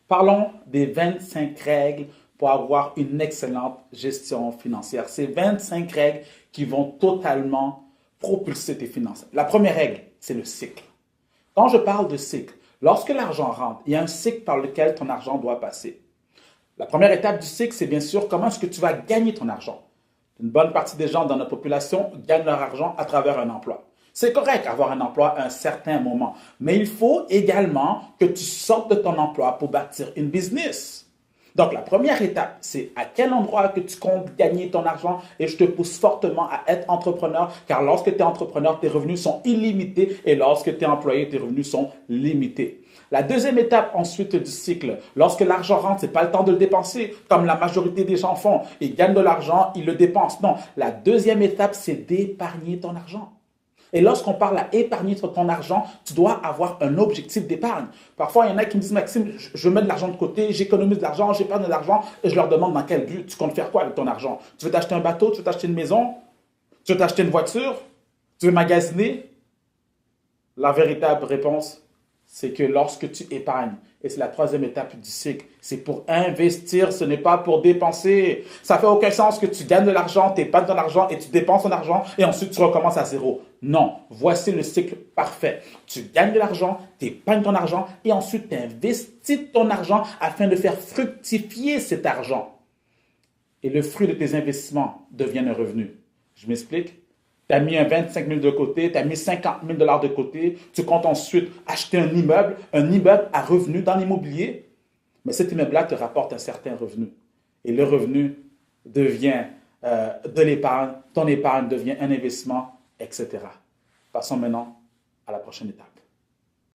Parlons des 25 règles pour avoir une excellente gestion financière. Ces 25 règles qui vont totalement propulser tes finances. La première règle, c'est le cycle. Quand je parle de cycle, lorsque l'argent rentre, il y a un cycle par lequel ton argent doit passer. La première étape du cycle, c'est bien sûr comment est-ce que tu vas gagner ton argent. Une bonne partie des gens dans notre population gagnent leur argent à travers un emploi. C'est correct d'avoir un emploi à un certain moment, mais il faut également que tu sortes de ton emploi pour bâtir une business. Donc, la première étape, c'est à quel endroit que tu comptes gagner ton argent et je te pousse fortement à être entrepreneur car lorsque tu es entrepreneur, tes revenus sont illimités et lorsque tu es employé, tes revenus sont limités. La deuxième étape ensuite du cycle, lorsque l'argent rentre, c'est pas le temps de le dépenser comme la majorité des gens font. Ils gagnent de l'argent, ils le dépensent. Non, la deuxième étape, c'est d'épargner ton argent. Et lorsqu'on parle à épargner ton argent, tu dois avoir un objectif d'épargne. Parfois, il y en a qui me disent, Maxime, je mets de l'argent de côté, j'économise de l'argent, j'épargne de l'argent, et je leur demande dans quel but, tu comptes faire quoi avec ton argent? Tu veux t'acheter un bateau, tu veux t'acheter une maison, tu veux t'acheter une voiture, tu veux magasiner? La véritable réponse, c'est que lorsque tu épargnes, et c'est la troisième étape du cycle, c'est pour investir, ce n'est pas pour dépenser. Ça fait aucun sens que tu gagnes de l'argent, tu épargnes ton argent et tu dépenses ton argent et ensuite tu recommences à zéro. Non, voici le cycle parfait. Tu gagnes de l'argent, tu épargnes ton argent et ensuite tu investis ton argent afin de faire fructifier cet argent. Et le fruit de tes investissements devient un revenu. Je m'explique? Tu as mis un 25 000 de côté, tu as mis 50 000 de côté, tu comptes ensuite acheter un immeuble à revenu dans l'immobilier, mais cet immeuble-là te rapporte un certain revenu. Et le revenu devient de l'épargne, ton épargne devient un investissement, etc. Passons maintenant à la prochaine étape.